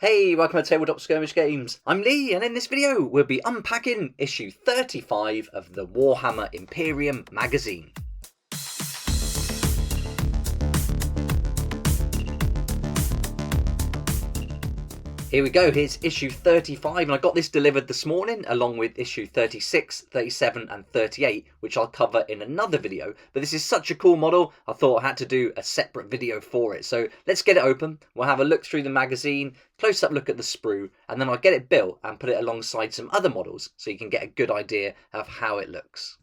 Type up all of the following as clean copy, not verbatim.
Hey, welcome to Tabletop Skirmish Games. I'm Lee, and in this video we'll be unpacking issue 35 of the Warhammer Imperium magazine. Here we go, here's issue 35, and I got this delivered this morning along with issue 36, 37 and 38, which I'll cover in another video. But this is such a cool model, I thought I had to do a separate video for it. So let's get it open, we'll have a look through the magazine, close up look at the sprue, and then I'll get it built and put it alongside some other models so you can get a good idea of how it looks.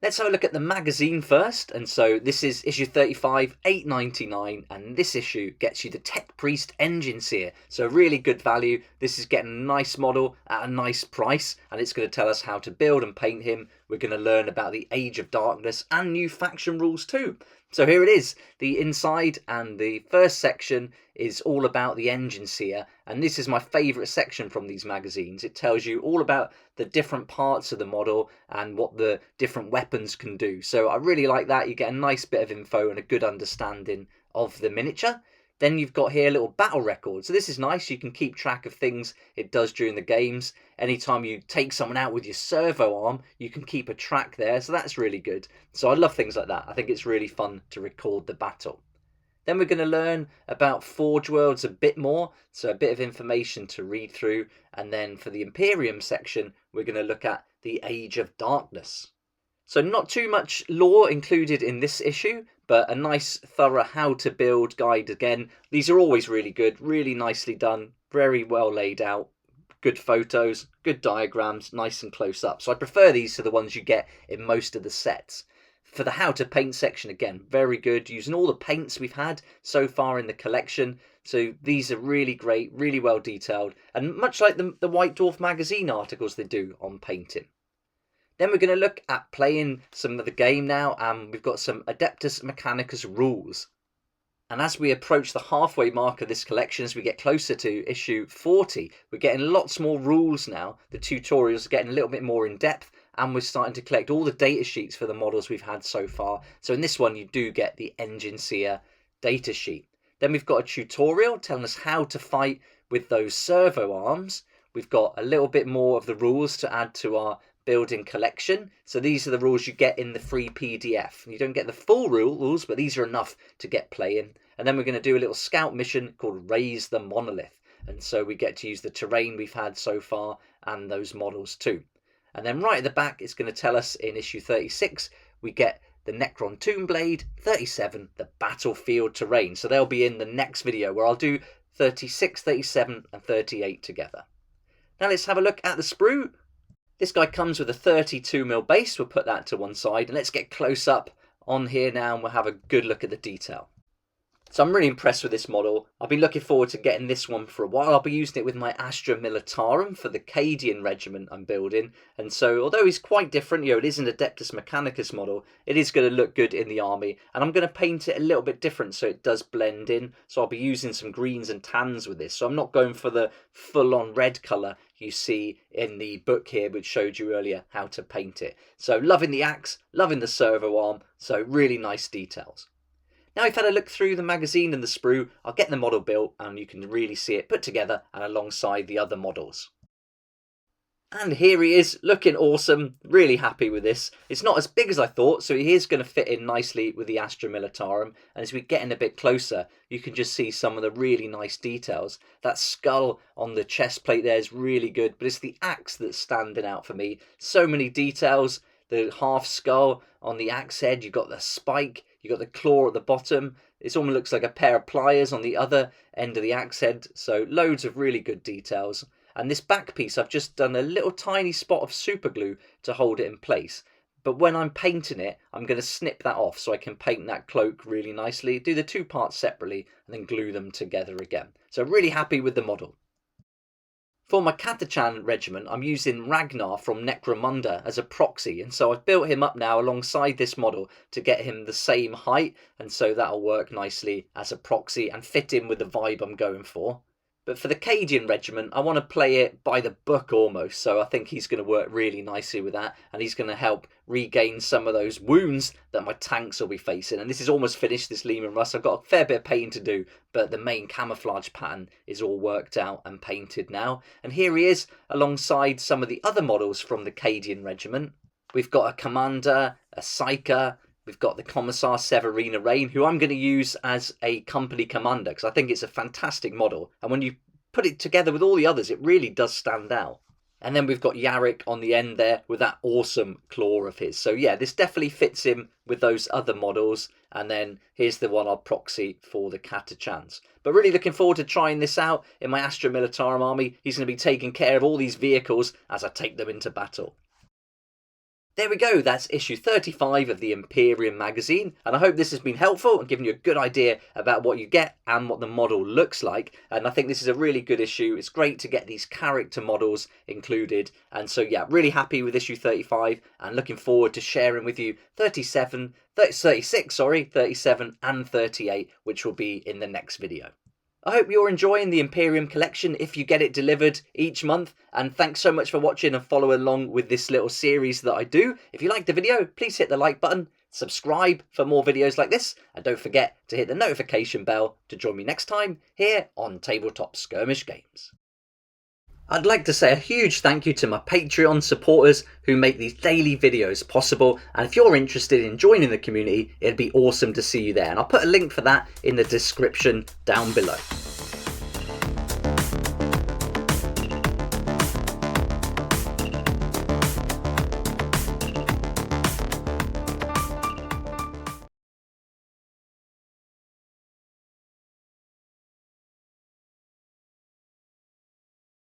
Let's have a look at the magazine first, and so this is issue 35, $8.99, and this issue gets you the Tech Priest Enginseer, so really good value. This is getting a nice model at a nice price, and it's going to tell us how to build and paint him. We're going to learn about the Age of Darkness and new faction rules too. So here it is, the inside, and the first section is all about the Enginseer, and this is my favourite section from these magazines. It tells you all about the different parts of the model and what the different weapons can do. So I really like that. You get a nice bit of info and a good understanding of the miniature. Then you've got here a little battle record. So this is nice. You can keep track of things it does during the games. Anytime you take someone out with your servo arm, you can keep a track there. So that's really good. So I love things like that. I think it's really fun to record the battle. Then we're going to learn about Forge Worlds a bit more. So a bit of information to read through. And then for the Imperium section, we're going to look at the Age of Darkness. So not too much lore included in this issue, but a nice thorough how to build guide again. These are always really good, really nicely done, very well laid out, good photos, good diagrams, nice and close up. So I prefer these to the ones you get in most of the sets. For the how to paint section, again, very good, using all the paints we've had so far in the collection. So these are really great, really well detailed, and much like the White Dwarf magazine articles they do on painting. Then we're going to look at playing some of the game now, and we've got some Adeptus Mechanicus rules. And as we approach the halfway mark of this collection, as we get closer to issue 40, we're getting lots more rules now. The tutorials are getting a little bit more in depth, and we're starting to collect all the data sheets for the models we've had so far. So in this one, you do get the Enginseer data sheet. Then we've got a tutorial telling us how to fight with those servo arms. We've got a little bit more of the rules to add to our building collection. So these are the rules you get in the free PDF. You don't get the full rules, but these are enough to get playing. And then we're going to do a little scout mission called Raise the Monolith. And so we get to use the terrain we've had so far and those models too. And then right at the back, it's going to tell us in issue 36, we get the Necron Tomb Blade, 37, the battlefield terrain. So they'll be in the next video where I'll do 36, 37 and 38 together. Now let's have a look at the sprue. This guy comes with a 32mm base. We'll put that to one side, and let's get close up on here now, and we'll have a good look at the detail. So I'm really impressed with this model. I've been looking forward to getting this one for a while. I'll be using it with my Astra Militarum for the Cadian regiment I'm building. And so although he's quite different, it is an Adeptus Mechanicus model, it is going to look good in the army. And I'm going to paint it a little bit different so it does blend in. So I'll be using some greens and tans with this. So I'm not going for the full-on red colour you see in the book here, which showed you earlier how to paint it. So loving the axe, loving the servo arm. So really nice details. Now we've had a look through the magazine and the sprue, I'll get the model built and you can really see it put together and alongside the other models. And here he is, looking awesome, really happy with this. It's not as big as I thought, so he is going to fit in nicely with the Astra Militarum. And as we get in a bit closer, you can just see some of the really nice details. That skull on the chest plate there is really good, but it's the axe that's standing out for me. So many details. The half skull on the axe head, you've got the spike, you've got the claw at the bottom. It almost looks like a pair of pliers on the other end of the axe head. So loads of really good details. And this back piece, I've just done a little tiny spot of super glue to hold it in place. But when I'm painting it, I'm going to snip that off so I can paint that cloak really nicely, do the two parts separately, and then glue them together again. So really happy with the model. For my Catachan regiment, I'm using Ragnar from Necromunda as a proxy, and so I've built him up now alongside this model to get him the same height, and so that'll work nicely as a proxy and fit in with the vibe I'm going for. But for the Cadian Regiment, I want to play it by the book almost, so I think he's going to work really nicely with that, and he's going to help regain some of those wounds that my tanks will be facing. And this is almost finished, this Lehman Russ. I've got a fair bit of painting to do, but the main camouflage pattern is all worked out and painted now. And here he is alongside some of the other models from the Cadian Regiment. We've got a commander, a psyker, we've got the Commissar Severina Rain, who I'm going to use as a company commander because I think it's a fantastic model. And when you put it together with all the others, it really does stand out. And then we've got Yarrick on the end there with that awesome claw of his. So yeah, this definitely fits in with those other models. And then here's the one I'll proxy for the Catachans. But really looking forward to trying this out in my Astra Militarum army. He's going to be taking care of all these vehicles as I take them into battle. There we go, that's issue 35 of the Imperium magazine, and I hope this has been helpful and given you a good idea about what you get and what the model looks like. And I think this is a really good issue. It's great to get these character models included, and so yeah, really happy with issue 35 and looking forward to sharing with you 37 and 38, which will be in the next video. I hope you're enjoying the Imperium collection if you get it delivered each month, and thanks so much for watching and following along with this little series that I do. If you liked the video, please hit the like button, subscribe for more videos like this, and don't forget to hit the notification bell to join me next time here on Tabletop Skirmish Games. I'd like to say a huge thank you to my Patreon supporters who make these daily videos possible, and if you're interested in joining the community, it'd be awesome to see you there, and I'll put a link for that in the description down below.